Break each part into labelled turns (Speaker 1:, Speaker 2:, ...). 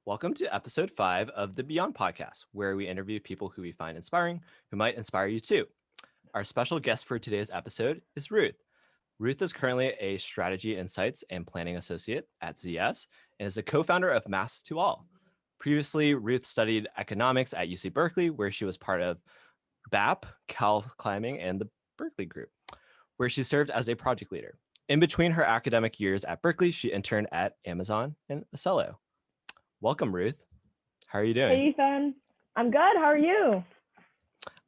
Speaker 1: Welcome to episode 5 of the Beyond podcast, where we interview people who we find inspiring, who might inspire you too. Our special guest for today's episode is Ruth. Ruth is currently a strategy insights and planning associate at ZS and is a co-founder of Masks2All. Previously, Ruth studied economics at UC Berkeley, where she was part of BAP, Cal Climbing, and the Berkeley Group, where she served as a project leader. In between her academic years at Berkeley, she interned at Amazon and Acello. Welcome, Ruth. How are you doing?
Speaker 2: Hey, Ethan. I'm good. How are you?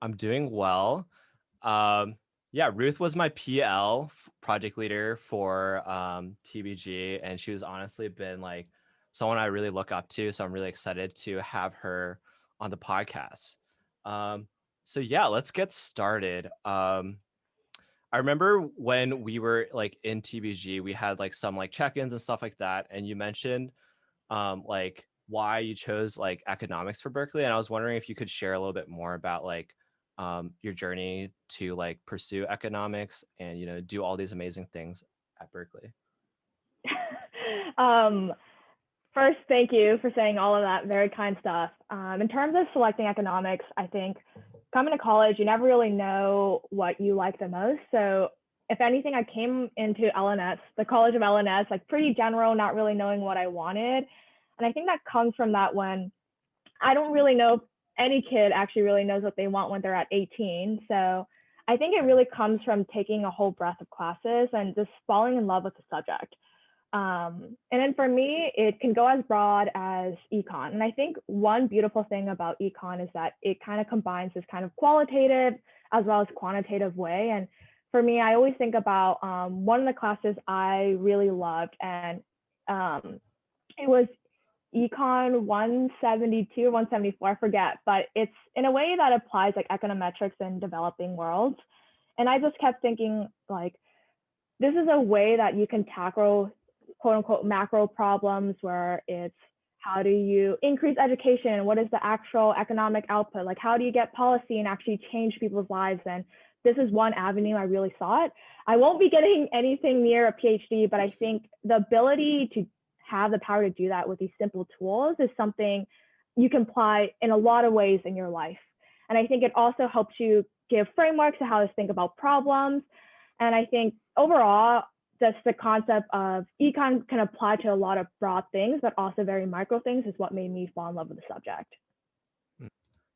Speaker 1: I'm doing well. Ruth was my PL project leader for TBG, and she was honestly been like someone I really look up to. So I'm really excited to have her on the podcast. Let's get started. I remember when we were like in TBG, we had like some like check-ins and stuff like that, and you mentioned like why you chose like economics for Berkeley, and I was wondering if you could share a little bit more about like your journey to like pursue economics and do all these amazing things at Berkeley.
Speaker 2: First, thank you for saying all of that very kind stuff. In terms of selecting economics, I think coming to college, you never really know what you like the most. So if anything, I came into LNS, the College of LNS, like pretty general, not really knowing what I wanted. And I think that comes from that when I don't really know if any kid actually really knows what they want when they're at 18. So I think it really comes from taking a whole breadth of classes and just falling in love with the subject. And then for me, it can go as broad as Econ. And I think one beautiful thing about Econ is that it kind of combines this kind of qualitative as well as quantitative way. And for me, I always think about one of the classes I really loved, and it was Econ 172 or 174, I forget, but it's in a way that applies like econometrics in developing worlds. And I just kept thinking like, this is a way that you can tackle quote unquote macro problems where it's how do you increase education? What is the actual economic output? Like how do you get policy and actually change people's lives? And this is one avenue I really saw it. I won't be getting anything near a PhD, but I think the ability to have the power to do that with these simple tools is something you can apply in a lot of ways in your life. And I think it also helps you give frameworks to how to think about problems. And I think overall, just the concept of econ can apply to a lot of broad things, but also very micro things is what made me fall in love with the subject.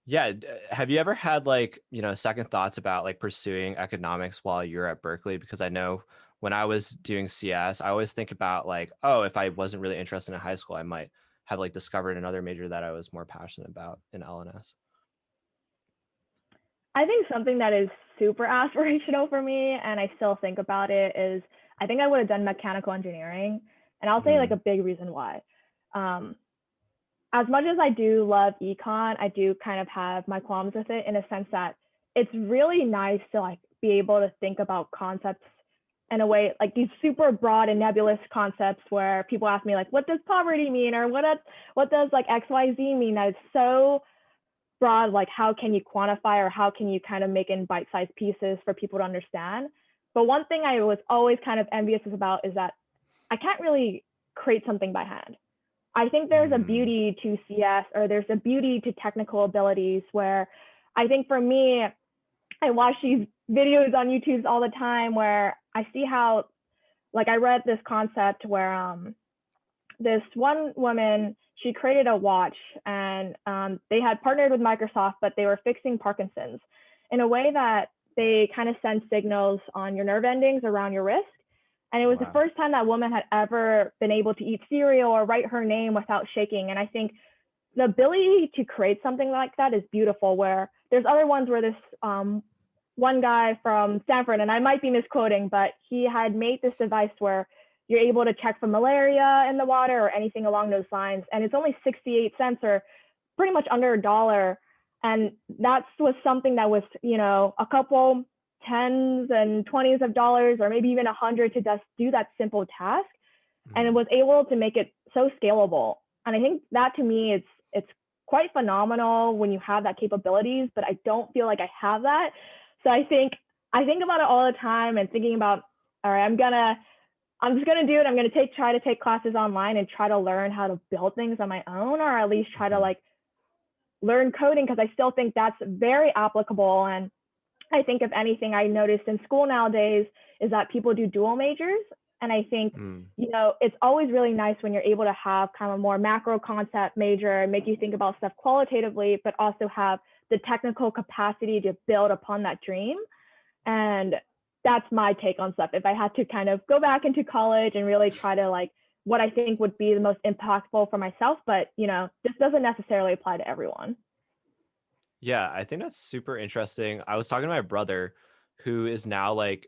Speaker 1: Yeah. Have you ever had like, second thoughts about like pursuing economics while you're at Berkeley? Because I know when I was doing CS, I always think about like, oh, if I wasn't really interested in high school, I might have like discovered another major that I was more passionate about in LNS.
Speaker 2: I think something that is super aspirational for me, and I still think about it, is I think I would have done mechanical engineering. And I'll say like a big reason why. As much as I do love econ, I do kind of have my qualms with it in a sense that it's really nice to like be able to think about concepts in a way like these super broad and nebulous concepts where people ask me like, what does poverty mean? Or what does like XYZ mean? That it's so broad, like how can you quantify or how can you kind of make in bite-sized pieces for people to understand? But one thing I was always kind of envious about is that I can't really create something by hand. I think there's a beauty to CS, or there's a beauty to technical abilities where I think for me, I watch these videos on YouTube all the time where I see how, like I read this concept where this one woman, she created a watch and they had partnered with Microsoft, but they were fixing Parkinson's in a way that they kind of send signals on your nerve endings around your wrist. And it was the first time that woman had ever been able to eat cereal or write her name without shaking. And I think the ability to create something like that is beautiful, where there's other ones where this one guy from Stanford, and I might be misquoting, but he had made this device where you're able to check for malaria in the water or anything along those lines. And it's only 68 cents or pretty much under $1. And that was something that was, a couple tens and 20s of dollars, or maybe even 100 to just do that simple task. And it was able to make it so scalable. And I think that to me, it's quite phenomenal when you have that capabilities, but I don't feel like I have that. So I think about it all the time and thinking about, all right, I'm just going to do it. I'm going to try to take classes online and try to learn how to build things on my own, or at least try to
Speaker 1: Mhm.
Speaker 2: like learn coding, because I still think that's very applicable. And I think if anything I noticed in school nowadays is that people do dual majors. And I think,
Speaker 1: Mm.
Speaker 2: it's always really nice when you're able to have kind of a more macro concept major and make you think about stuff qualitatively, but also have the technical capacity to build upon that dream. And that's my take on stuff. If I had to kind of go back into college and really try to like what I think would be the most impactful for myself, but this doesn't necessarily apply to everyone.
Speaker 1: Yeah, I think that's super interesting. I was talking to my brother who is now like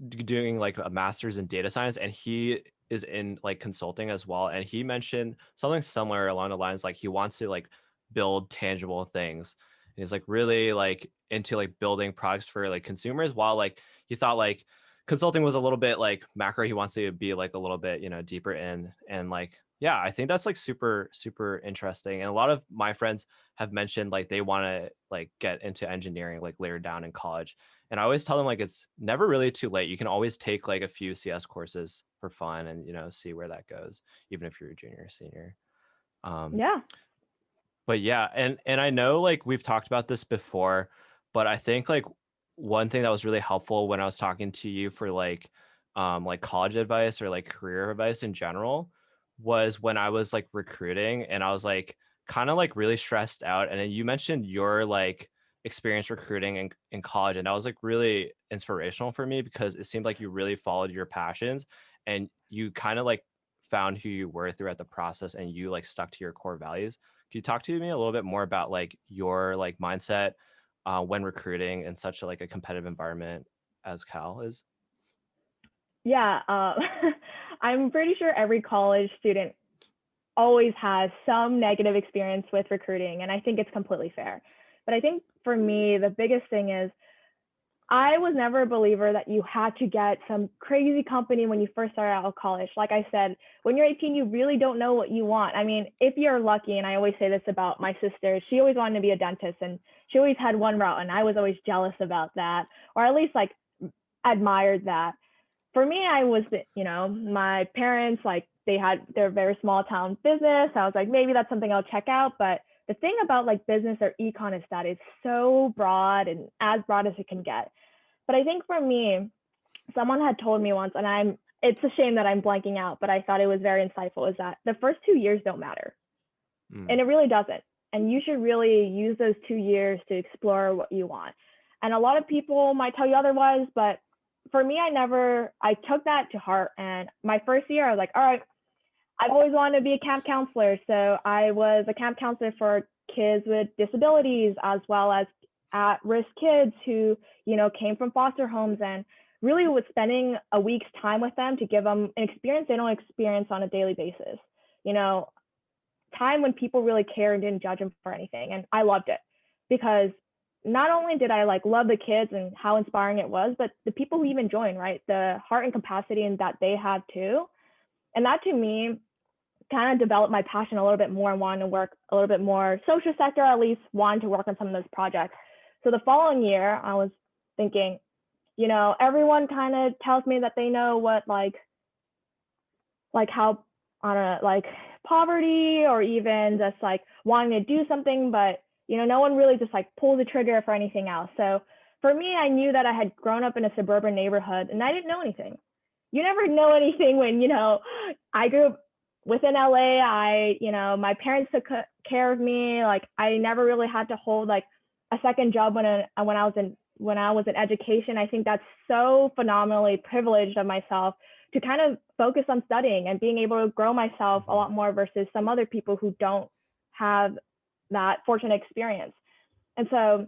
Speaker 1: doing like a master's in data science, and he is in like consulting as well. And he mentioned something similar along the lines like he wants to like build tangible things. And he's like really like into like building products for like consumers, while like he thought like consulting was a little bit like macro. He wants to be like a little bit, deeper in. And like, yeah, I think that's like super, super interesting. And a lot of my friends have mentioned like they want to like get into engineering like later down in college. And I always tell them like it's never really too late. You can always take like a few CS courses for fun and see where that goes, even if you're a junior or senior. Um,
Speaker 2: Yeah.
Speaker 1: but yeah, and I know like we've talked about this before, but I think like one thing that was really helpful when I was talking to you for like college advice or like career advice in general was when I was like recruiting and I was like kind of like really stressed out. And then you mentioned your like experience recruiting in college, and that was like really inspirational for me because it seemed like you really followed your passions and you kind of like found who you were throughout the process and you like stuck to your core values. Can you talk to me a little bit more about like your like mindset when recruiting in such a like a competitive environment as Cal is?
Speaker 2: Yeah. I'm pretty sure every college student always has some negative experience with recruiting, and I think it's completely fair. But I think for me, the biggest thing is I was never a believer that you had to get some crazy company when you first started out of college. Like I said, when you're 18, you really don't know what you want. I mean, if you're lucky, and I always say this about my sister, she always wanted to be a dentist and she always had one route, and I was always jealous about that, or at least like admired that. For me, I was, my parents, like they had their very small town business. I was like, maybe that's something I'll check out. But the thing about like business or econ is that it's so broad and as broad as it can get. But I think for me, someone had told me once, and it's a shame that I'm blanking out, but I thought it was very insightful, is that the first 2 years don't matter.
Speaker 1: Mm.
Speaker 2: And it really doesn't. And you should really use those 2 years to explore what you want. And a lot of people might tell you otherwise, but for me, I took that to heart. And my first year, I was like, all right, I've always wanted to be a camp counselor. So I was a camp counselor for kids with disabilities, as well as at-risk kids who, came from foster homes, and really was spending a week's time with them to give them an experience they don't experience on a daily basis. You know, time when people really cared and didn't judge them for anything. And I loved it because not only did I like love the kids and how inspiring it was, but the people who even joined, right? The heart and capacity and that they had too. And that to me kind of developed my passion a little bit more and wanted to work a little bit more social sector, at least wanted to work on some of those projects. So the following year, I was thinking, everyone kind of tells me that they know what like how on a like poverty or even just like wanting to do something, but no one really just like pulls the trigger for anything else. So for me, I knew that I had grown up in a suburban neighborhood and I didn't know anything. You never know anything when I grew up within LA. My parents took care of me. Like I never really had to hold like a second job when I was in education. I think that's so phenomenally privileged of myself to kind of focus on studying and being able to grow myself a
Speaker 1: Mhm.
Speaker 2: lot more versus some other people who don't have that fortunate experience. And so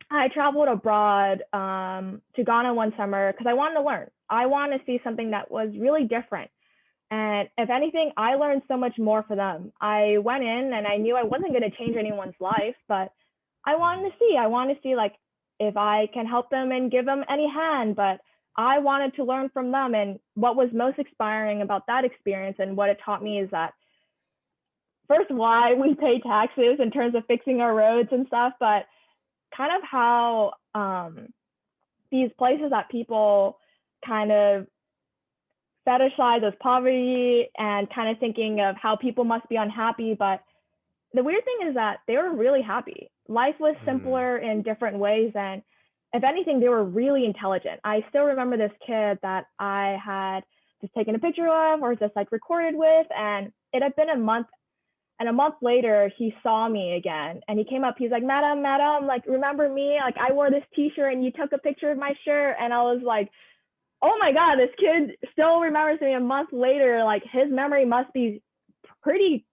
Speaker 2: I traveled abroad to Ghana one summer because I wanted to learn. I wanted to see something that was really different. And if anything, I learned so much more for them. I went in and I knew I wasn't going to change anyone's life, but I wanted to see. I wanted to see like if I can help them and give them any hand, but I wanted to learn from them. And what was most inspiring about that experience and what it taught me is that first, why we pay taxes in terms of fixing our roads and stuff, but kind of how these places that people kind of fetishized as poverty and kind of thinking of how people must be unhappy. But the weird thing is that they were really happy. Life was
Speaker 1: Mm.
Speaker 2: simpler in different ways. And if anything, they were really intelligent. I still remember this kid that I had just taken a picture of or just like recorded with. And it had been a month. And a month later, he saw me again and he came up. He's like, Madam, like, remember me? Like, I wore this t shirt and you took a picture of my shirt. And I was like, oh my God, this kid still remembers me a month later. Like, his memory must be pretty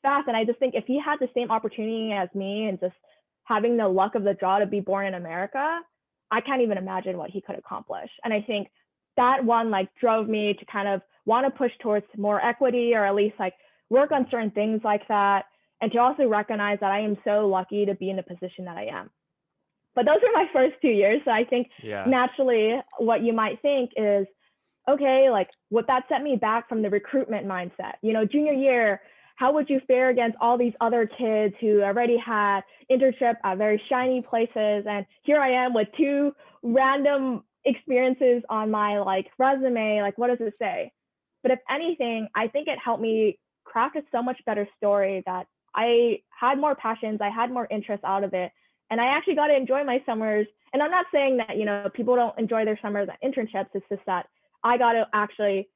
Speaker 2: fast. And I just think if he had the same opportunity as me and just having the luck of the draw to be born in America, I can't even imagine what he could accomplish. And I think that one like drove me to kind of want to push towards more equity or at least like work on certain things like that. And to also recognize that I am so lucky to be in the position that I am. But those are my first 2 years. So I think
Speaker 1: Yeah.
Speaker 2: naturally what you might think is, okay, like what that set me back from the recruitment mindset. You know, junior year, how would you fare against all these other kids who already had internship at very shiny places? And here I am with two random experiences on my like resume. Like, what does it say? But if anything, I think it helped me craft a so much better story that I had more passions, I had more interest out of it. And I actually got to enjoy my summers. And I'm not saying that, you know, people don't enjoy their summers at internships. It's just that I got to actually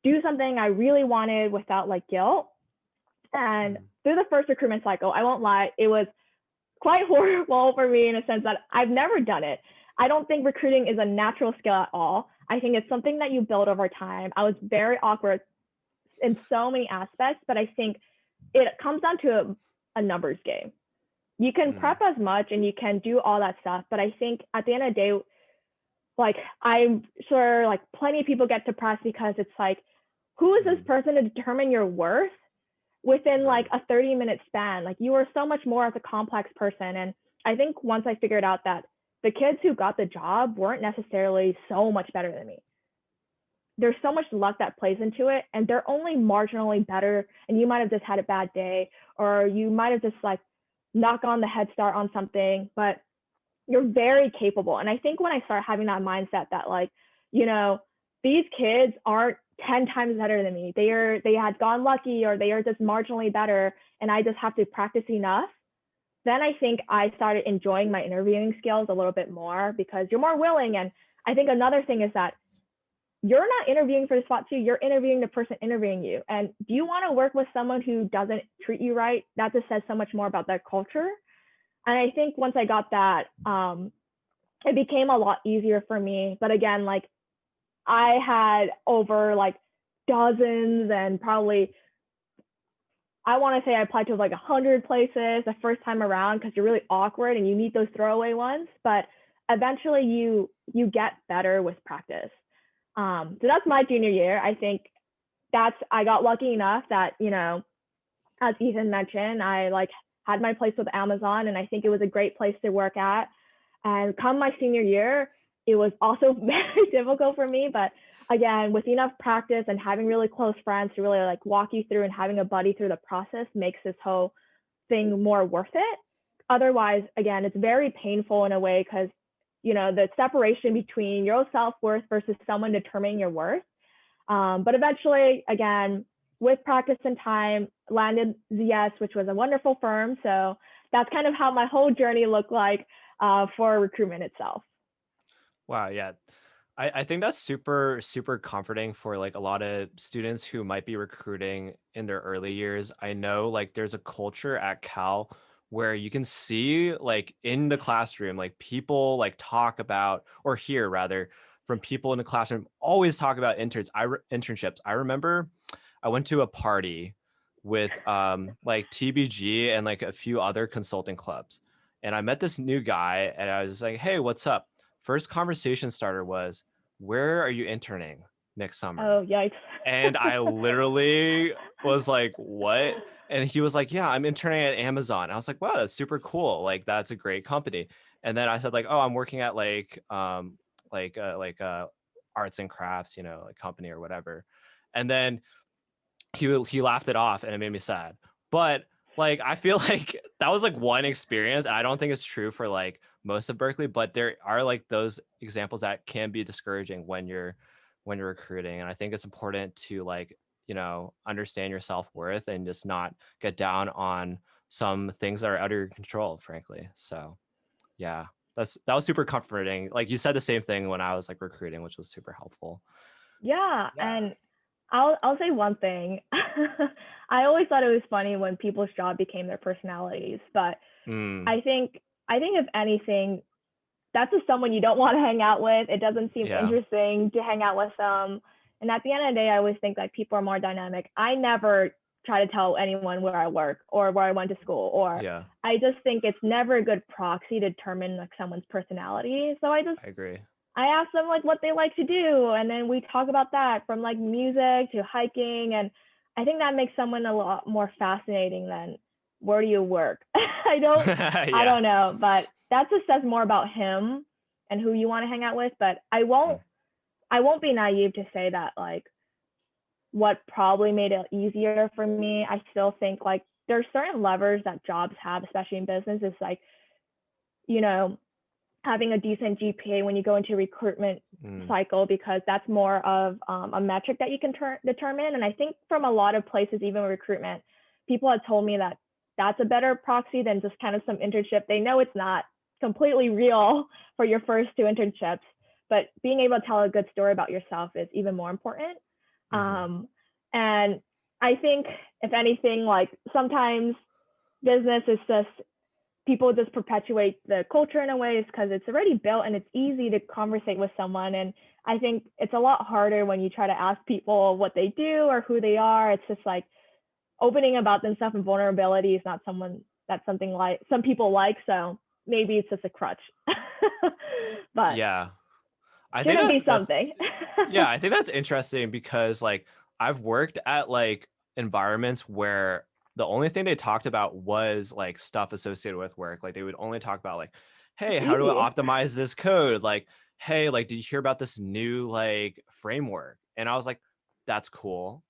Speaker 2: do something I really wanted without like guilt. And
Speaker 1: Mm.
Speaker 2: through the first recruitment cycle, I won't lie, it was quite horrible for me in a sense that I've never done it. I don't think recruiting is a natural skill at all. I think it's something that you build over time. I was very awkward in so many aspects, but I think it comes down to a numbers game. You can
Speaker 1: Mm.
Speaker 2: prep as much and you can do all that stuff, but I think at the end of the day, like I'm sure like plenty of people get depressed because it's like, who is this
Speaker 1: Mm.
Speaker 2: person to determine your worth within like
Speaker 1: Right.
Speaker 2: a 30-minute span? Like you are so much more as a complex person. And I think once I figured out that the kids who got the job weren't necessarily so much better than me. There's so much luck that plays into it and they're only marginally better and you might have just had a bad day or you might have just like knock on the head start on something, but you're very capable. And I think when I start having that mindset that like, you know, these kids aren't 10 times better than me. They had gone lucky or they are just marginally better and I just have to practice enough. Then I think I started enjoying my interviewing skills a little bit more because you're more willing. And I think another thing is that you're not interviewing for the spot too. You're interviewing the person interviewing you. And do you want to work with someone who doesn't treat you right? That just says so much more about their culture. And I think once I got that, it became a lot easier for me. But again, like I had over like dozens and probably I want to say I applied to like 100 places the first time around because you're really awkward and you need those throwaway ones. But eventually you get better with practice. So that's my junior year. I think I got lucky enough that, you know, as Ethan mentioned, I like had my place with Amazon and I think it was a great place to work at. And come my senior year, it was also very difficult for me. But again, with enough practice and having really close friends to really like walk you through and having a buddy through the process makes this whole thing more worth it. Otherwise, again, it's very painful in a way because, you know, the separation between your self-worth versus someone determining your worth. But eventually, again, with practice and time, landed ZS, which was a wonderful firm. So that's kind of how my whole journey looked like for recruitment itself.
Speaker 1: Wow. Yeah. I think that's super, super comforting for like a lot of students who might be recruiting in their early years. I know like there's a culture at Cal where you can see like in the classroom, like people like talk about or hear rather from people in the classroom always talk about internships. I remember I went to a party with like TBG and like a few other consulting clubs. And I met this new guy and I was like, "Hey, what's up?" First conversation starter was, "Where are you interning next summer?"
Speaker 2: Oh, yikes.
Speaker 1: And I literally was like, "What?" And he was like, "Yeah, I'm interning at Amazon." I was like, "Wow, that's super cool. Like that's a great company." And then I said like, "Oh, I'm working at like arts and crafts, you know, like company or whatever." And then he laughed it off and it made me sad. But like I feel like that was like one experience. I don't think it's true for like most of Berkeley, but there are like those examples that can be discouraging when you're when you're recruiting. And I think it's important to like, understand your self-worth and just not get down on some things that are out of your control, frankly. So yeah, that was super comforting. Like you said the same thing when I was like recruiting, which was super helpful.
Speaker 2: Yeah,
Speaker 1: Yeah.
Speaker 2: and I'll say one thing. I always thought it was funny when people's job became their personalities, but
Speaker 1: Mm,
Speaker 2: I think if anything, that's just someone you don't want to hang out with. It doesn't seem
Speaker 1: yeah,
Speaker 2: interesting to hang out with them. And at the end of the day, I always think that people are more dynamic. I never try to tell anyone where I work or where I went to school, or
Speaker 1: yeah,
Speaker 2: I just think it's never a good proxy to determine like someone's personality. So
Speaker 1: I agree.
Speaker 2: I ask them like what they like to do, and then we talk about that from like music to hiking, and I think that makes someone a lot more fascinating than where do you work. I
Speaker 1: Yeah.
Speaker 2: don't know, but that just says more about him and who you want to hang out with. But
Speaker 1: Mm,
Speaker 2: I won't be naive to say that like what probably made it easier for me. I still think like there's certain levers that jobs have, especially in business, is like, you know, having a decent GPA when you go into a recruitment
Speaker 1: mm,
Speaker 2: cycle, because that's more of a metric that you can determine. And I think from a lot of places, even recruitment, people have told me that that's a better proxy than just kind of some internship. They know it's not completely real for your first two internships, but being able to tell a good story about yourself is even more important.
Speaker 1: mm-hmm.
Speaker 2: And I think, if anything, like sometimes business is just people just perpetuate the culture in a way, is because it's already built and it's easy to conversate with someone. And I think it's a lot harder when you try to ask people what they do or who they are. It's just like opening about themselves, and vulnerability is not someone that's something like some people like. So maybe it's just a crutch, but
Speaker 1: Yeah. I think
Speaker 2: shouldn't be
Speaker 1: that's
Speaker 2: something.
Speaker 1: yeah, I think that's interesting because like I've worked at like environments where the only thing they talked about was like stuff associated with work. Like they would only talk about like,
Speaker 2: It's
Speaker 1: hey, how do
Speaker 2: easy.
Speaker 1: I optimize this code? Like, hey, like did you hear about this new like framework? And I was like, that's cool.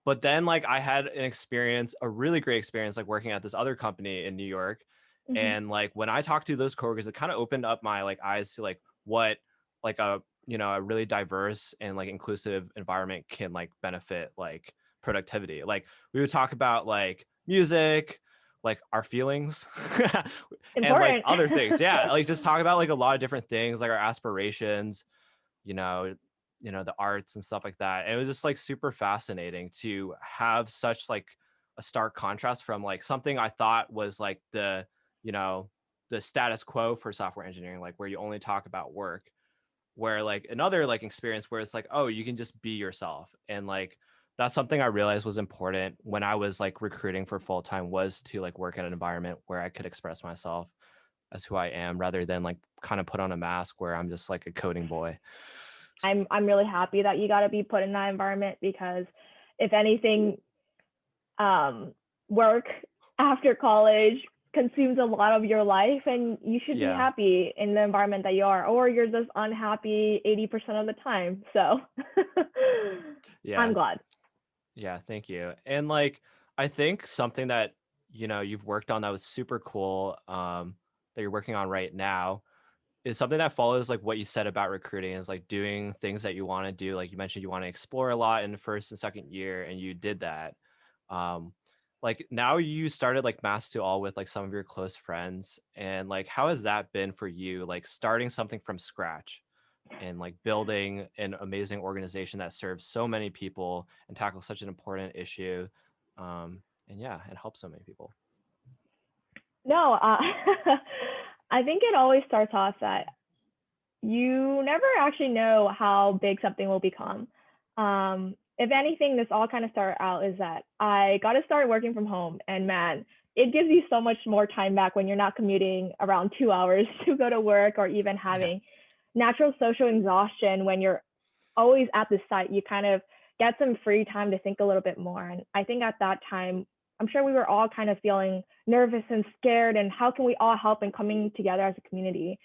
Speaker 1: But then like I had an experience, a really great experience, like working at this other company in New York.
Speaker 2: Mm-hmm.
Speaker 1: And like when I talked to those coworkers, it kind of opened up my like eyes to like what like a really diverse and like inclusive environment can like benefit like productivity. Like we would talk about like music, like our feelings, and like
Speaker 2: Important.
Speaker 1: other things. Yeah, like just talk about like a lot of different things, like our aspirations, you know, the arts and stuff like that. And it was just like super fascinating to have such like a stark contrast from like something I thought was like you know, the status quo for software engineering, like where you only talk about work, where like another like experience where it's like, oh, you can just be yourself. And like that's something I realized was important when I was like recruiting for full time, was to like work in an environment where I could express myself as who I am rather than like kind of put on a mask where I'm just like a coding boy.
Speaker 2: I'm really happy that you got to be put in that environment, because if anything, um, work after college consumes a lot of your life, and you should be
Speaker 1: Yeah.
Speaker 2: happy in the environment that you are, or you're just unhappy 80% of the time. So I'm
Speaker 1: Yeah.
Speaker 2: glad.
Speaker 1: Yeah, thank you. And like I think something that you've worked on that was super cool, that you're working on right now, is something that follows like what you said about recruiting, is like doing things that you want to do. Like you mentioned you want to explore a lot in the first and second year, and you did that. Um like now you started like Masks2All with like some of your close friends, and like how has that been for you, like starting something from scratch and like building an amazing organization that serves so many people and tackles such an important issue, and yeah, it helps so many people.
Speaker 2: No, I think it always starts off that you never actually know how big something will become. If anything, this all kind of started out is that I got to start working from home, and man, it gives you so much more time back when you're not commuting around 2 hours to go to work, or even
Speaker 1: Yeah.
Speaker 2: having natural social exhaustion when you're always at the site. You kind of get some free time to think a little bit more. And I think at that time, I'm sure we were all kind of feeling nervous and scared, and how can we all help in coming together as a community?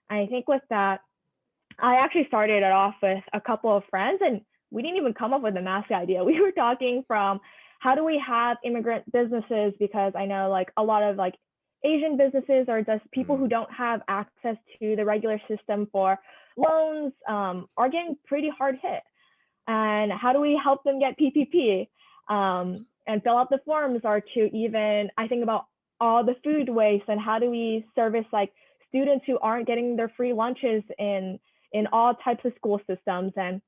Speaker 2: And I think with that, I actually started it off with a couple of friends, and we didn't even come up with the mask idea. We were talking from how do we have immigrant businesses, because I know like a lot of like Asian businesses or just people who
Speaker 1: Mm,
Speaker 2: don't have access to the regular system for loans, are getting pretty hard hit. and how do we help them get PPP, and fill out the forms, or to even, I think about all the food waste and how do we service like students who aren't getting their free lunches in all types of school systems, and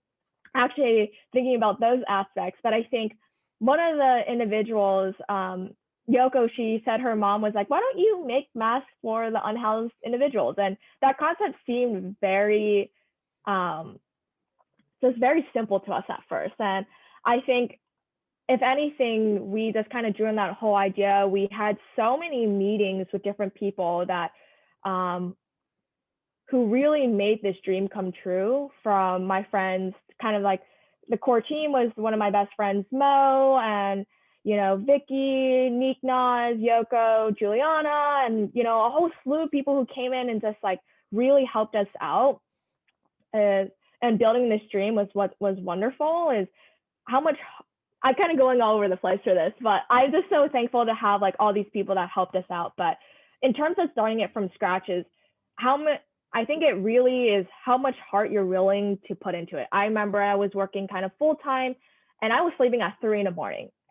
Speaker 2: actually thinking about those aspects. But I think one of the individuals, Yoko, she said her mom was like, why don't you make masks for the unhoused individuals? And that concept seemed very, just very simple to us at first. And I think if anything, we just kind of drew on that whole idea. We had so many meetings with different people that, who really made this dream come true. From my friends, kind of like the core team was one of my best friends, Mo, and Vicky, Nick Naz, Yoko, Juliana, and a whole slew of people who came in and just like really helped us out. And building this dream was what was wonderful. Is how much I'm kind of going all over the place for this, but I'm just so thankful to have like all these people that helped us out. But in terms of starting it from scratch, is how much, I think it really is how much heart you're willing to put into it. I remember I was working kind of full time and I was sleeping at 3 a.m.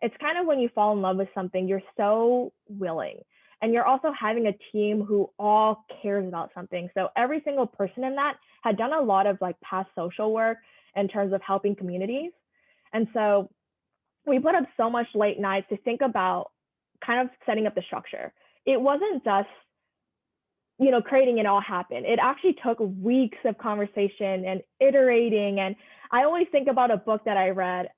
Speaker 2: It's kind of when you fall in love with something, you're so willing. And you're also having a team who all cares about something. So every single person in that had done a lot of like past social work in terms of helping communities. And so we put up so much late nights to think about kind of setting up the structure. It wasn't just, creating it all happen. It actually took weeks of conversation and iterating. And I always think about a book that I read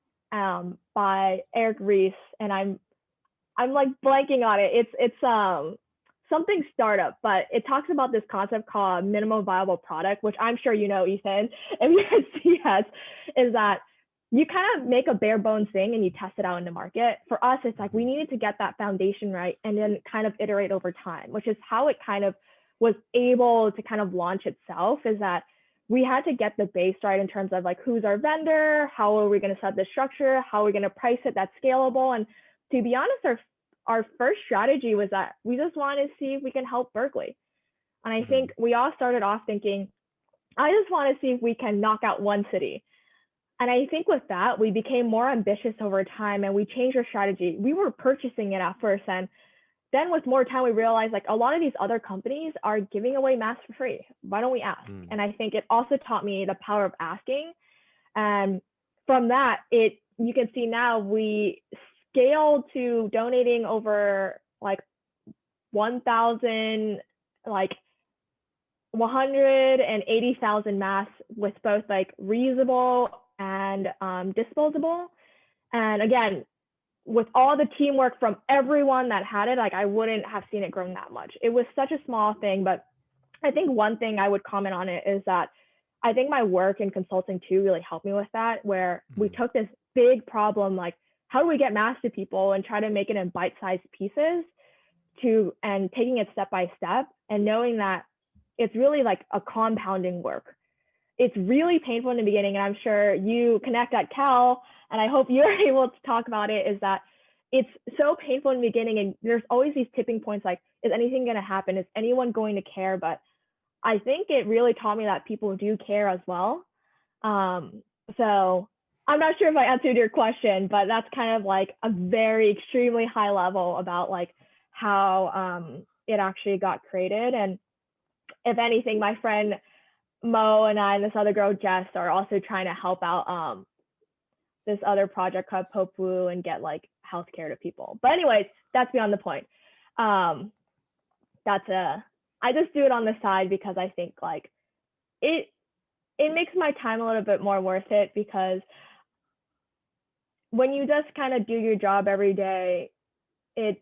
Speaker 2: by Eric Ries, and I'm like blanking on it. It's something startup, but it talks about this concept called minimum viable product, which I'm sure Ethan, if you're at CS, is that you kind of make a bare bones thing and you test it out in the market. For us, it's like we needed to get that foundation right and then kind of iterate over time, which is how it kind of was able to kind of launch itself. Is that we had to get the base right in terms of like who's our vendor, how are we going to set the structure, how are we going to price it that's scalable. And to be honest, our first strategy was that we just wanted to see if we can help Berkeley. And I think we all started off thinking, I just want to see if we can knock out one city. And I think with that, we became more ambitious over time and we changed our strategy. We were purchasing it at first. And then with more time, we realized like a lot of these other companies are giving away masks for free. Why don't we ask? And I think it also taught me the power of asking. And from that, you can see now we scaled to donating over like 1,000, like 180,000 masks with both like reusable and disposable. And again, with all the teamwork from everyone that had it, like I wouldn't have seen it growing that much. It was such a small thing, but I think one thing I would comment on it is that I think my work in consulting too really helped me with that, where we took this big problem, like how do we get masks to people, and try to make it in bite-sized pieces and taking it step by step, and knowing that it's really like a compounding work. It's really painful in the beginning, and I'm sure you connect at Cal, and I hope you're able to talk about it, is that it's so painful in the beginning, and there's always these tipping points like, is anything going to happen? Is anyone going to care? But I think it really taught me that people do care as well. So I'm not sure if I answered your question, but that's kind of like a very extremely high level about like how it actually got created. And if anything, my friend Mo and I and this other girl Jess are also trying to help out this other project called Popu and get like healthcare to people. But anyways, that's beyond the point. I just do it on the side because I think like it makes my time a little bit more worth it, because when you just kind of do your job every day, it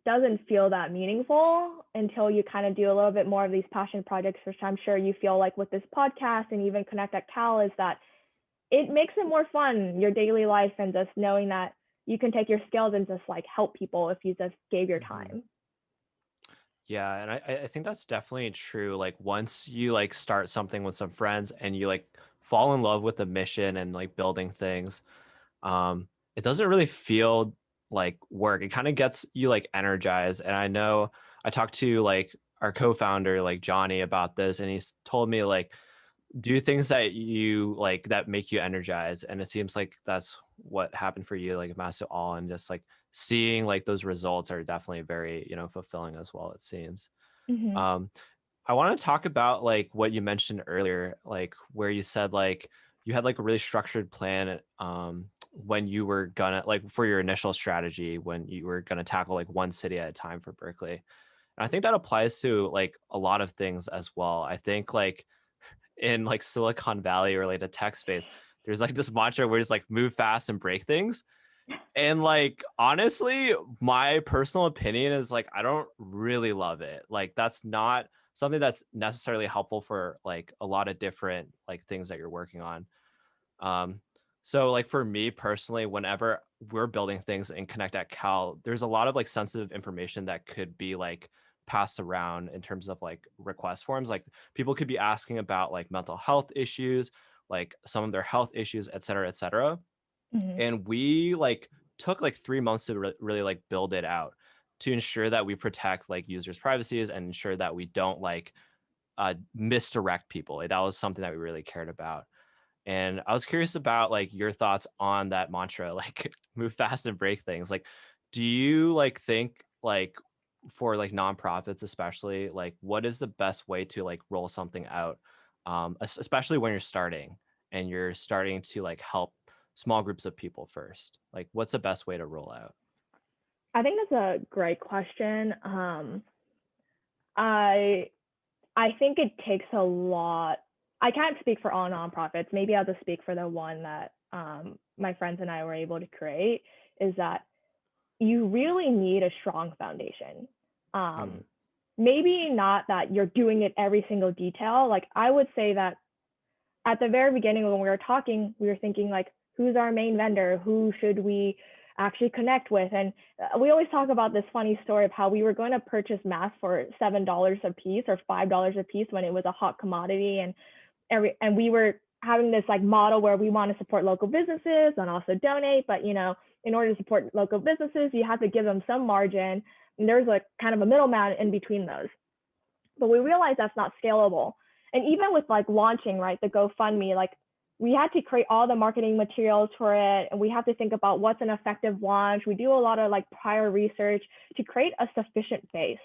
Speaker 2: doesn't feel that meaningful until you kind of do a little bit more of these passion projects, which I'm sure you feel like with this podcast and even Connect at Cal, is that it makes it more fun, your daily life, and just knowing that you can take your skills and just like help people if you just gave your time.
Speaker 1: Yeah, and I think that's definitely true. Like once you like start something with some friends and you like fall in love with the mission and like building things, it doesn't really feel like work. It kind of gets you like energized. And I know I talked to like our co-founder like Johnny about this, and he's told me like do things that you like that make you energized, and it seems like that's what happened for you, like Masks2All, and just like seeing like those results are definitely very, fulfilling as well, it seems.
Speaker 2: Hmm.
Speaker 1: um I want to talk about like what you mentioned earlier, like where you said like you had like a really structured plan when you were gonna like for your initial strategy when you were gonna tackle like one city at a time for Berkeley. And I think that applies to like a lot of things as well. I think like in like Silicon Valley or like the tech space, there's like this mantra where it's like move fast and break things. And like honestly, my personal opinion is like I don't really love it. Like that's not something that's necessarily helpful for like a lot of different like things that you're working on. Um, so like for me personally, whenever we're building things in Connect at Cal, there's a lot of like sensitive information that could be like passed around in terms of like request forms. Like people could be asking about like mental health issues, like some of their health issues, et cetera, et cetera.
Speaker 2: Hmm.
Speaker 1: And we like took like 3 months to really like build it out to ensure that we protect like users' privacies and ensure that we don't like misdirect people. Like, that was something that we really cared about. And I was curious about like your thoughts on that mantra, like move fast and break things. Like, do you like think like for like nonprofits, especially, like what is the best way to like roll something out? Especially when you're starting and you're starting to like help small groups of people first. Like, what's the best way to roll out?
Speaker 2: I think that's a great question. I I think it takes a lot. I can't speak for all nonprofits. Maybe I'll just speak for the one that my friends and I were able to create. Is that you really need a strong foundation.
Speaker 1: Mm,
Speaker 2: Um, Maybe not that you're doing it every single detail. Like I would say that at the very beginning when we were talking, we were thinking like, who's our main vendor? Who should we actually connect with? And we always talk about this funny story of how we were going to purchase masks for $7 a piece or $5 a piece when it was a hot commodity, and we were having this like model where we want to support local businesses and also donate, but in order to support local businesses, you have to give them some margin, and there's like kind of a middleman in between those. But we realized that's not scalable. And even with like launching, right, the GoFundMe, like we had to create all the marketing materials for it, and we have to think about what's an effective launch. We do a lot of like prior research to create a sufficient base,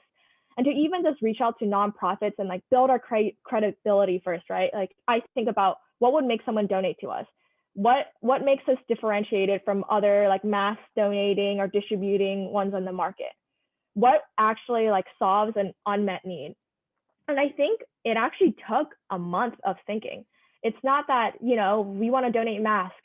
Speaker 2: and to even just reach out to nonprofits and like build our credibility first, right? Like I think about what would make someone donate to us. What makes us differentiated from other like mass donating or distributing ones on the market? What actually like solves an unmet need? And I think it actually took a month of thinking. It's not that, we want to donate masks.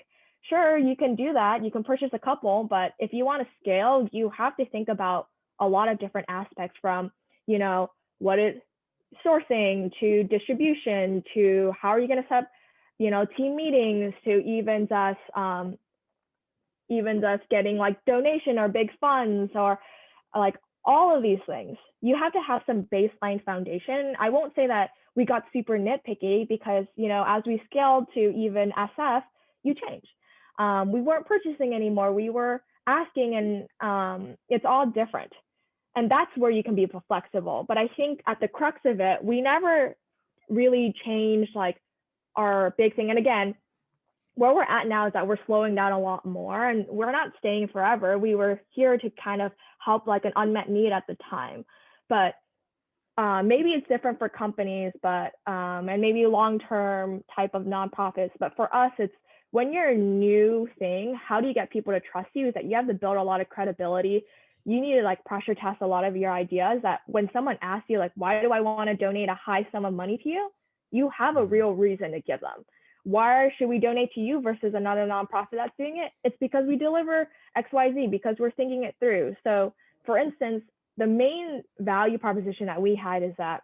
Speaker 2: Sure, you can do that. You can purchase a couple, but if you want to scale, you have to think about a lot of different aspects from, what is sourcing to distribution to how are you going to set up, team meetings to even just getting like donation or big funds or like all of these things. You have to have some baseline foundation. I won't say that we got super nitpicky because, as we scaled to even SF, you change. We weren't purchasing anymore. We were asking, and it's all different. And that's where you can be flexible. But I think at the crux of it, we never really changed like our big thing. And again, where we're at now is that we're slowing down a lot more, and we're not staying forever. We were here to kind of help like an unmet need at the time, but maybe it's different for companies, but and maybe long-term type of nonprofits. But for us, it's when you're a new thing, how do you get people to trust you? Is that you have to build a lot of credibility. You need to like pressure test a lot of your ideas. That when someone asks you like, why do I want to donate a high sum of money to you? You have a
Speaker 1: mm,
Speaker 2: real reason to give them. Why should we donate to you versus another nonprofit that's doing it? It's because we deliver XYZ, because we're thinking it through. So, for instance, the main value proposition that we had is that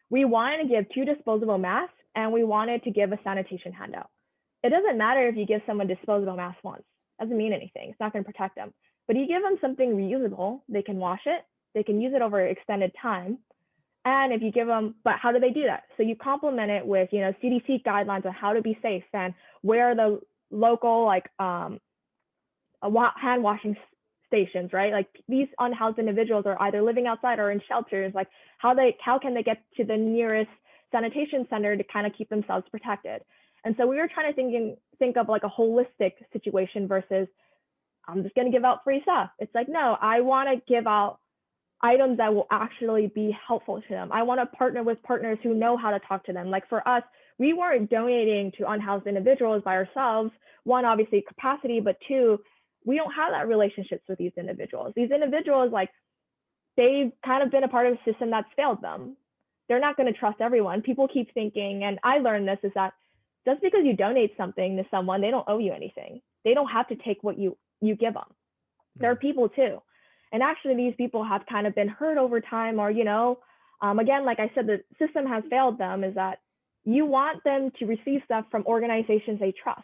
Speaker 2: we wanted to give 2 disposable masks and we wanted to give a sanitation handout. It doesn't matter if you give someone disposable masks once. It doesn't mean anything. It's not going to protect them. But you give them something reusable, they can wash it, they can use it over extended time. And if you give them, but how do they do that? So you complement it with, CDC guidelines on how to be safe and where are the local like hand washing stations, right? Like these unhoused individuals are either living outside or in shelters. Like how can they get to the nearest sanitation center to kind of keep themselves protected. And so we were trying to think of like a holistic situation versus I'm just going to give out free stuff. It's like, no, I want to give out items that will actually be helpful to them. I want to partner with partners who know how to talk to them. Like for us, we weren't donating to unhoused individuals by ourselves. One, obviously capacity, but two, we don't have that relationships with these individuals. These individuals, like, they've kind of been a part of a system that's failed them. They're not going to trust everyone. People keep thinking, and I learned this, is that just because you donate something to someone, they don't owe you anything. They don't have to take what you give them. There are people too. And actually, these people have kind of been hurt over time, or, again, like I said, the system has failed them, is that you want them to receive stuff from organizations they trust.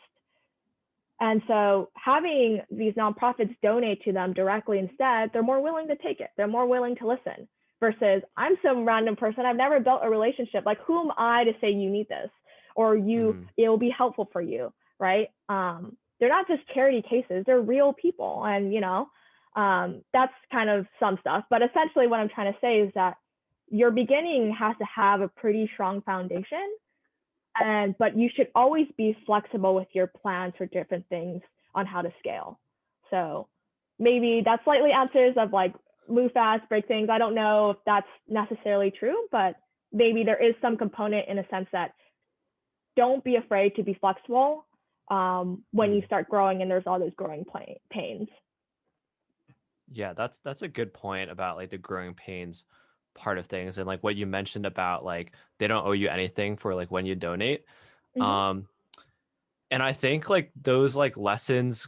Speaker 2: And so having these nonprofits donate to them directly instead, they're more willing to take it. They're more willing to listen versus I'm some random person. I've never built a relationship. Like, who am I to say you need this or it will be helpful for you, right? They're not just charity cases. They're real people. And, that's kind of some stuff. But essentially what I'm trying to say is that your beginning has to have a pretty strong foundation. But you should always be flexible with your plans for different things on how to scale. So maybe that slightly answers of like move fast, break things. I don't know if that's necessarily true, but maybe there is some component in a sense that don't be afraid to be flexible when you start growing and there's all those growing pains.
Speaker 1: Yeah, that's a good point about like the growing pains part of things, and like what you mentioned about like they don't owe you anything for like when you donate. And I think like those like lessons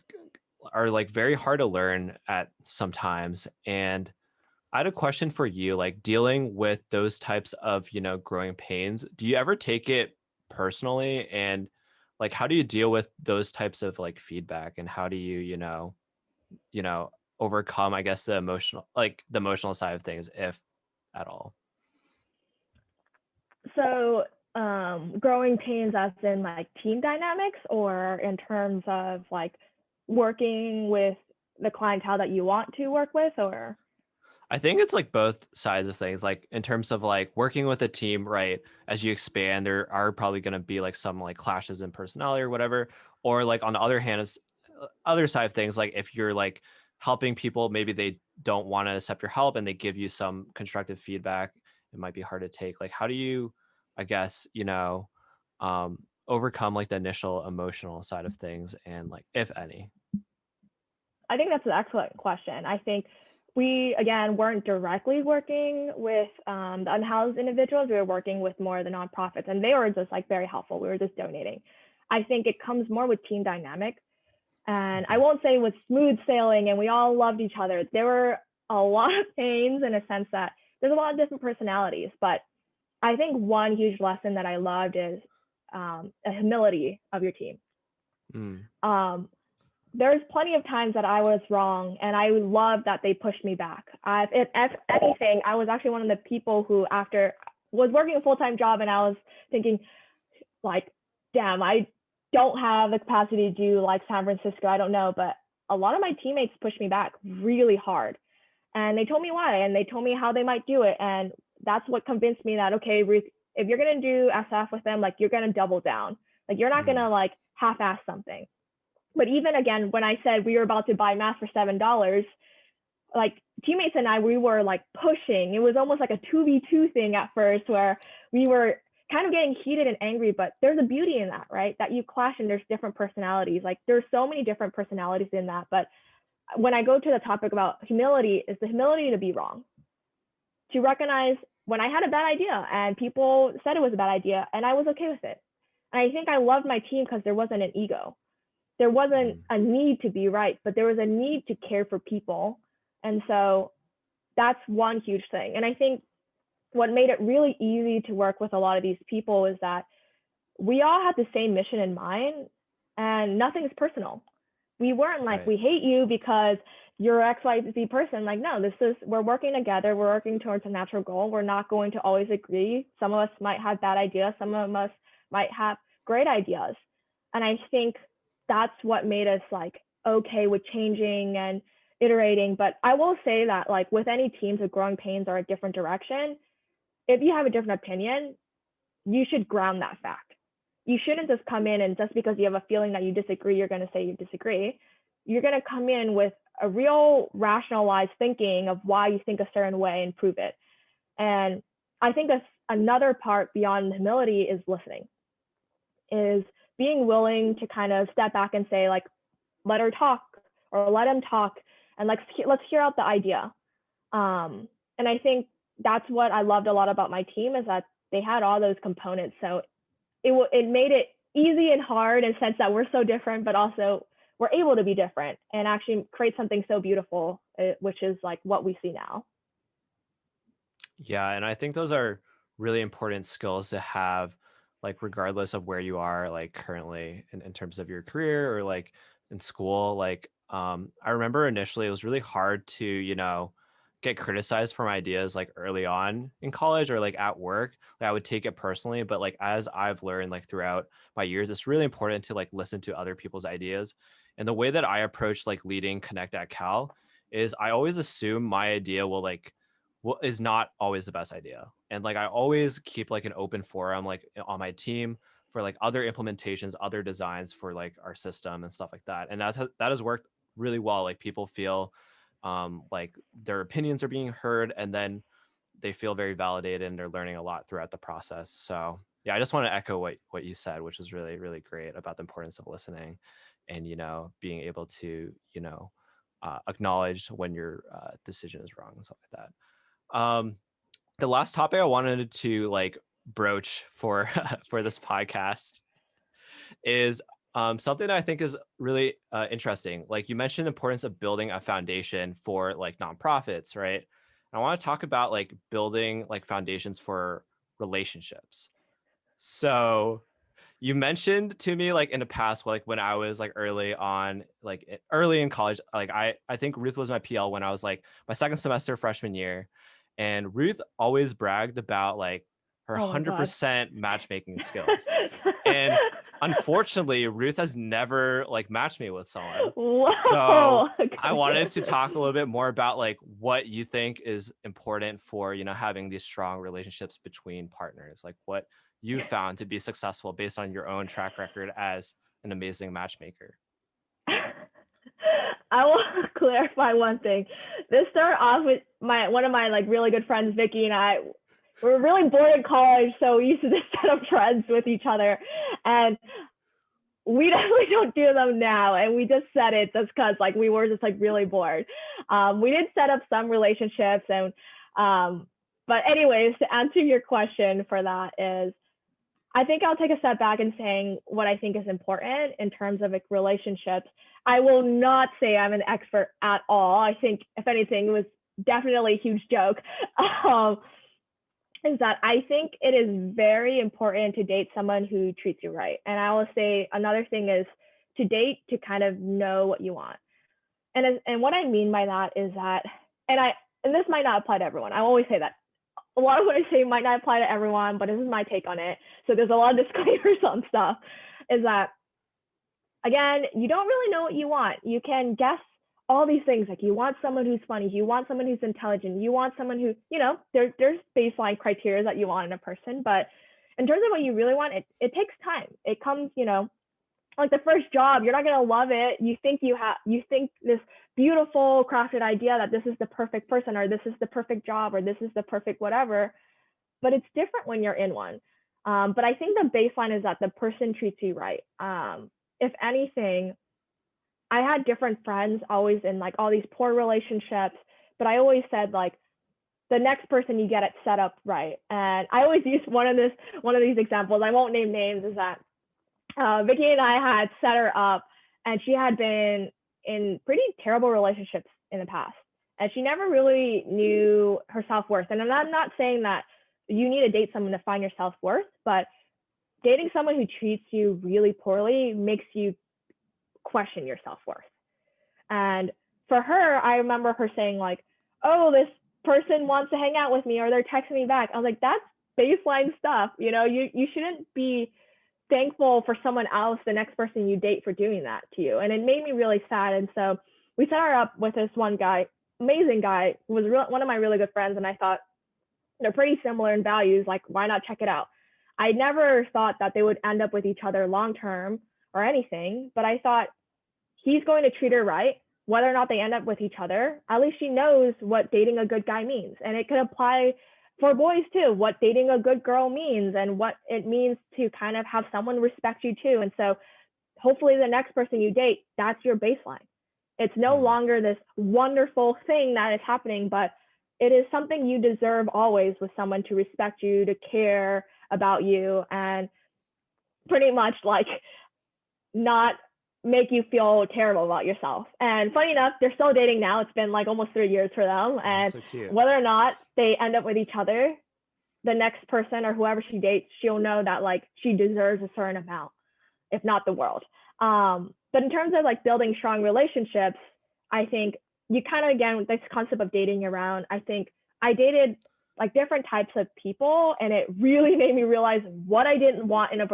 Speaker 1: are like very hard to learn at sometimes. And I had a question for you, like dealing with those types of, growing pains. Do you ever take it personally? And like, how do you deal with those types of like feedback, and how do you, overcome, I guess, the emotional side of things, if at all?
Speaker 2: So growing pains as in like team dynamics, or in terms of like working with the clientele that you want to work with, or?
Speaker 1: I think it's like both sides of things, like in terms of like working with a team, right? As you expand, there are probably going to be like some like clashes in personality or whatever. Or like on the other hand, is other side of things, like if you're like helping people, maybe they don't want to accept your help and they give you some constructive feedback, it might be hard to take. Like, how do you, I guess, overcome like the initial emotional side of things, and like, if any?
Speaker 2: I think that's an excellent question. I think we, again, weren't directly working with the unhoused individuals. We were working with more of the nonprofits, and they were just like very helpful. We were just donating. I think it comes more with team dynamic. And I won't say with smooth sailing and we all loved each other. There were a lot of pains in a sense that there's a lot of different personalities. But I think one huge lesson that I loved is a humility of your team. There's plenty of times that I was wrong, and I love that they pushed me back. If anything, I was actually one of the people who, after was working a full-time job, and I was thinking, like, damn, I don't have the capacity to do like San Francisco. I don't know, but a lot of my teammates pushed me back really hard, and they told me why, and they told me how they might do it, and that's what convinced me that, okay, Ruth, if you're gonna do SF with them, like, you're gonna double down. Like, you're not gonna like half-ass something. But even again, when I said we were about to buy masks for $7, like teammates and I, we were like pushing. It was almost like a 2v2 thing at first, where we were kind of getting heated and angry, but there's a beauty in that, right? That you clash and there's different personalities. Like, there's so many different personalities in that. But when I go to the topic about humility, is the humility to be wrong, to recognize when I had a bad idea and people said it was a bad idea, and I was okay with it. And I think I loved my team because there wasn't an ego. There wasn't a need to be right, but there was a need to care for people. And so that's one huge thing. And I think what made it really easy to work with a lot of these people is that we all had the same mission in mind, and nothing's personal. We weren't like, right, we hate you because you're XYZ person. Like, no, we're working together. We're working towards a natural goal. We're not going to always agree. Some of us might have bad ideas. Some of us might have great ideas. And I think that's what made us like okay with changing and iterating. But I will say that, like, with any teams of growing pains or a different direction, if you have a different opinion, you should ground that fact. You shouldn't just come in and just because you have a feeling that you disagree, you're going to say you disagree. You're going to come in with a real rationalized thinking of why you think a certain way and prove it. And I think that's another part beyond humility is listening, is being willing to kind of step back and say, like, let her talk or let him talk, and let's hear out the idea. And I think that's what I loved a lot about my team, is that they had all those components. So it made it easy and hard in the sense that we're so different, but also we're able to be different and actually create something so beautiful, which is like what we see now.
Speaker 1: Yeah, and I think those are really important skills to have, like regardless of where you are, like currently in terms of your career or like in school. Like, I remember initially it was really hard to, get criticized for my ideas like early on in college or like at work. Like I would take it personally, but like as I've learned like throughout my years, it's really important to like listen to other people's ideas. And the way that I approach like leading Connect at Cal is I always assume my idea will like is not always the best idea. And like I always keep like an open forum like on my team for like other implementations, other designs for like our system and stuff like that. And that has worked really well. Like people feel like their opinions are being heard, and then they feel very validated and they're learning a lot throughout the process. So yeah, I just want to echo what you said, which is really, really great about the importance of listening and, being able to, acknowledge when your decision is wrong and stuff like that. The last topic I wanted to like broach for for this podcast is something that I think is really interesting. Like you mentioned, the importance of building a foundation for like nonprofits, right? And I want to talk about like building like foundations for relationships. So you mentioned to me like in the past, like when I was like early in college, like I think Ruth was my PL when I was like my second semester freshman year, and Ruth always bragged about like her
Speaker 2: Oh my God.
Speaker 1: 100% matchmaking skills. And unfortunately, Ruth has never like matched me with someone. So
Speaker 2: Whoa.
Speaker 1: I wanted to talk a little bit more about like what you think is important for, having these strong relationships between partners, like what you found to be successful based on your own track record as an amazing matchmaker.
Speaker 2: I will clarify one thing. This started off with one of my like really good friends, Vicky, and I were really bored in college, so we used to just set up friends with each other, and we definitely don't do them now. And we just said it just because like we were just like really bored. We did set up some relationships, and but anyways, to answer your question for that is, I think I'll take a step back in saying what I think is important in terms of like relationships. I will not say I'm an expert at all. I think if anything, it was definitely a huge joke. Is that I think it is very important to date someone who treats you right. And I will say another thing is to date to kind of know what you want. And what I mean by that is that, and this might not apply to everyone. I always say that a lot of what I say might not apply to everyone, but this is my take on it. So there's a lot of disclaimers on stuff. Is that, again, you don't really know what you want. You can guess all these things, like you want someone who's funny, you want someone who's intelligent, you want someone who, there's baseline criteria that you want in a person. But in terms of what you really want, it takes time. It comes, like the first job, you're not going to love it. You think this beautiful crafted idea that this is the perfect person, or this is the perfect job, or this is the perfect whatever, but it's different when you're in one. But I think the baseline is that the person treats you right. If anything, I had different friends always in like all these poor relationships, but I always said like the next person you get it set up right. And I always use one of these examples. I won't name names. Is that Vicky and I had set her up, and she had been in pretty terrible relationships in the past, and she never really knew her self-worth. And I'm not saying that you need to date someone to find your self-worth, but dating someone who treats you really poorly makes you question your self-worth. And for her, I remember her saying like, oh, this person wants to hang out with me, or they're texting me back. I was like, that's baseline stuff. You shouldn't be thankful for someone else, the next person you date, for doing that to you. And it made me really sad. And so we set her up with this one guy, amazing guy, who was one of my really good friends. And I thought they're pretty similar in values. Like, why not check it out? I never thought that they would end up with each other long term or anything, but I thought he's going to treat her right, whether or not they end up with each other. At least she knows what dating a good guy means. And it could apply for boys too, what dating a good girl means and what it means to kind of have someone respect you too. And so hopefully the next person you date, that's your baseline. It's no longer this wonderful thing that is happening, but it is something you deserve always, with someone to respect you, to care about you, and pretty much like not make you feel terrible about yourself. And funny enough, they're still dating now. It's been like almost 3 years for them. And
Speaker 1: so cute.
Speaker 2: Whether or not they end up with each other, the next person or whoever she dates, she'll know that like she deserves a certain amount, if not the world. But in terms of like building strong relationships, I think you kind of, again, with this concept of dating around, I think I dated like different types of people, and it really made me realize what I didn't want in a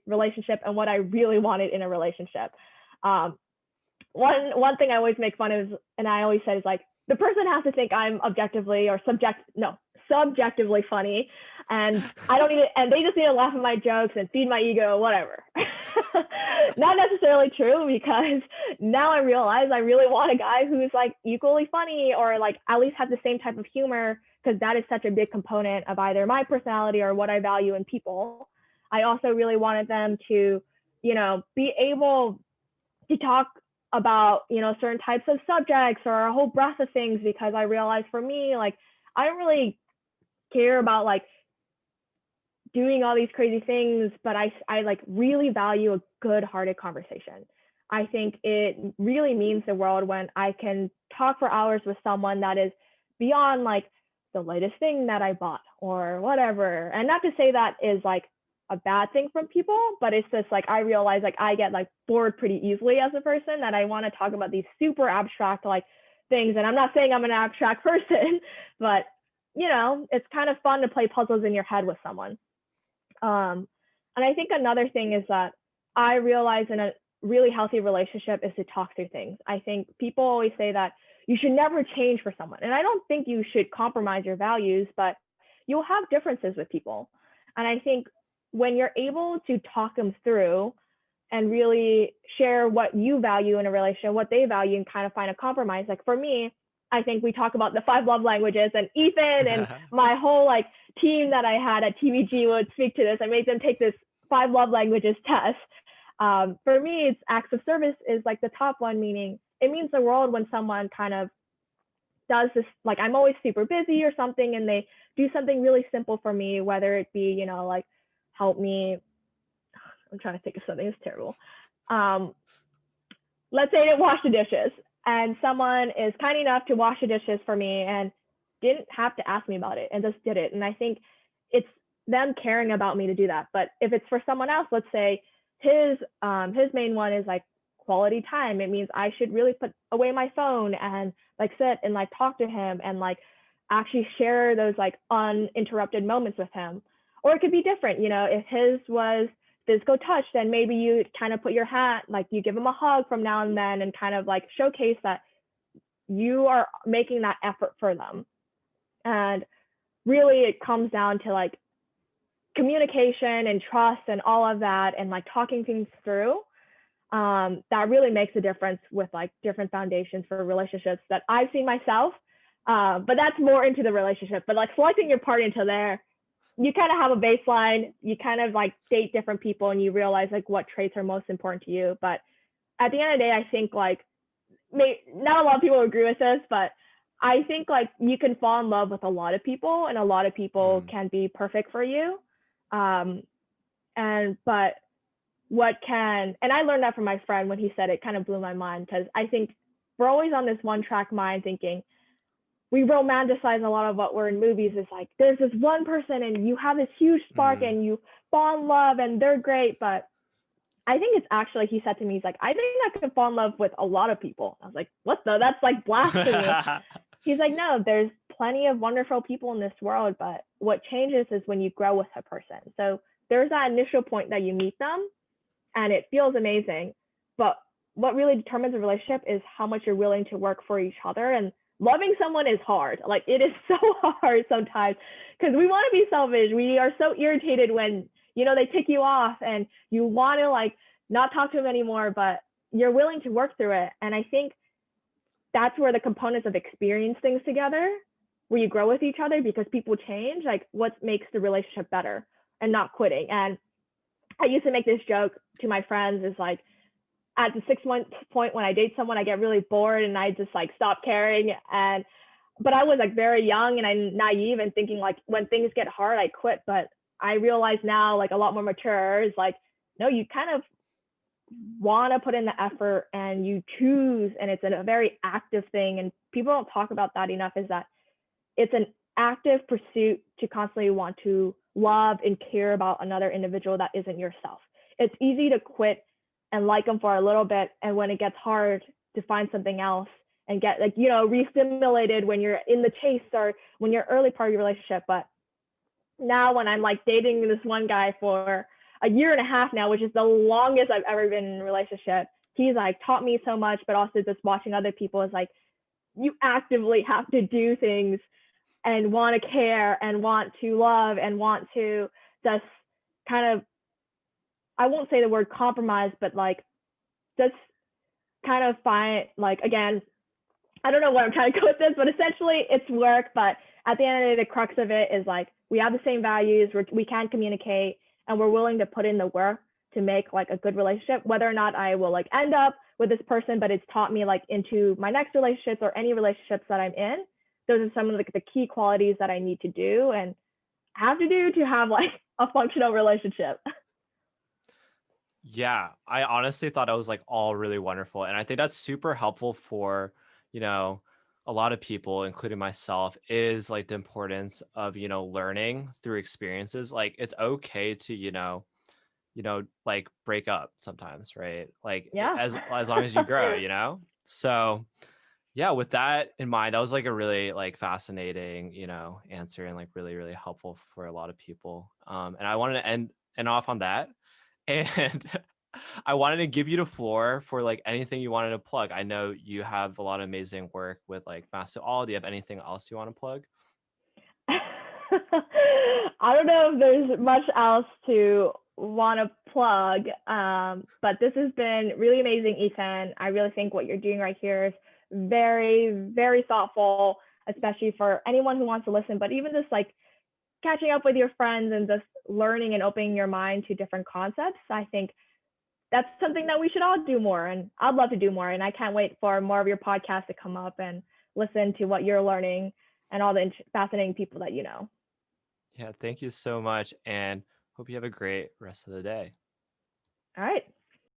Speaker 2: relationship and what I really wanted in a relationship. One thing I always make fun of, and I always said, is like, the person has to think I'm objectively or subjectively funny, and and they just need to laugh at my jokes and feed my ego, whatever. Not necessarily true, because now I realize I really want a guy who's like equally funny, or like at least has the same type of humor, because that is such a big component of either my personality or what I value in people. I also really wanted them to, be able to talk about, certain types of subjects or a whole breadth of things, because I realized for me, like, I don't really care about like doing all these crazy things, but I like really value a good-hearted conversation. I think it really means the world when I can talk for hours with someone that is beyond like the latest thing that I bought or whatever. And not to say that is like a bad thing from people, but it's just like I realize like I get like bored pretty easily as a person, that I want to talk about these super abstract like things. And I'm not saying I'm an abstract person, but it's kind of fun to play puzzles in your head with someone. And I think another thing is that I realize in a really healthy relationship is to talk through things. I think people always say that you should never change for someone. And I don't think you should compromise your values, but you'll have differences with people. And I think when you're able to talk them through and really share what you value in a relationship, what they value, and kind of find a compromise. Like for me, I think we talk about the 5 love languages, and Ethan and my whole like team that I had at TVG would speak to this. I made them take this 5 love languages test. For me, it's acts of service is like the top one, meaning it means the world when someone kind of does this, like I'm always super busy or something, and they do something really simple for me, whether it be, like help me. I'm trying to think of something that's terrible. Let's say I didn't wash the dishes, and someone is kind enough to wash the dishes for me and didn't have to ask me about it and just did it. And I think it's them caring about me to do that. But if it's for someone else, let's say his main one is like quality time. It means I should really put away my phone and like sit and like talk to him and like actually share those like uninterrupted moments with him. Or it could be different, if his was physical touch, then maybe you kind of put your hat, like you give him a hug from now and then, and kind of like showcase that you are making that effort for them. And really it comes down to like communication and trust and all of that, and like talking things through. That really makes a difference with like different foundations for relationships that I've seen myself. But that's more into the relationship. But like selecting your partner into there, you kind of have a baseline. You kind of like date different people, and you realize like what traits are most important to you. But at the end of the day, I think like not a lot of people agree with this, but I think like you can fall in love with a lot of people, and a lot of people can be perfect for you. But and I learned that from my friend when he said it, kind of blew my mind, because I think we're always on this one track mind thinking we romanticize a lot of what we're in movies. Is like there's this one person and you have this huge spark and you fall in love and they're great. But I think it's actually, he said to me, he's like, I think I could fall in love with a lot of people. I was like, what the? That's like blasphemy. He's like, no, there's plenty of wonderful people in this world, but what changes is when you grow with a person. So there's that initial point that you meet them and it feels amazing. But what really determines a relationship is how much you're willing to work for each other and loving someone is hard. Like it is so hard sometimes because we want to be selfish. We are so irritated when, they tick you off and you want to like not talk to them anymore, but you're willing to work through it. And I think that's where the components of experience things together, where you grow with each other because people change, like what makes the relationship better and not quitting. And I used to make this joke to my friends is like, at the 6 month point when I date someone, I get really bored and I just like stop caring. But I was like very young and I'm naive and thinking like when things get hard, I quit. But I realize now, like a lot more mature, is like, no, you kind of want to put in the effort and you choose, and it's a very active thing. And people don't talk about that enough, is that it's an active pursuit to constantly want to love and care about another individual that isn't yourself. It's easy to quit and like them for a little bit, and when it gets hard, to find something else and get like re-stimulated when you're in the chase or when you're early part of your relationship. But now when I'm like dating this one guy for a year and a half now, which is the longest I've ever been in a relationship, he's like taught me so much. But also just watching other people is like, you actively have to do things and want to care and want to love and want to just kind of, I won't say the word compromise, but like just kind of find, like, again, I don't know where I'm trying to go with this, but essentially it's work. But at the end of the day, the crux of it is like, we have the same values, we can communicate, and we're willing to put in the work to make like a good relationship. Whether or not I will like end up with this person, but it's taught me like into my next relationships or any relationships that I'm in, those are some of the key qualities that I need to do and have to do to have like a functional relationship.
Speaker 1: Yeah, I honestly thought it was like all really wonderful. And I think that's super helpful for, you know, a lot of people, including myself, is like the importance of, learning through experiences. Like it's okay to, like break up sometimes, right? Like
Speaker 2: Yeah.
Speaker 1: as long as you grow. So yeah, with that in mind, that was like a really like fascinating, answer, and like really, really helpful for a lot of people. And I wanted to end off on that. And I wanted to give you the floor for like anything you wanted to plug. I know you have a lot of amazing work with like Masks2All. Do you have anything else you want to plug?
Speaker 2: I don't know if there's much else to want to plug, but this has been really amazing, Ethan. I really think what you're doing right here is very, very thoughtful, especially for anyone who wants to listen, but even just like catching up with your friends and just learning and opening your mind to different concepts. I think that's something that we should all do more, and I'd love to do more. And I can't wait for more of your podcasts to come up and listen to what you're learning and all the fascinating people that you know.
Speaker 1: Yeah, thank you so much, and hope you have a great rest of the day.
Speaker 2: All right.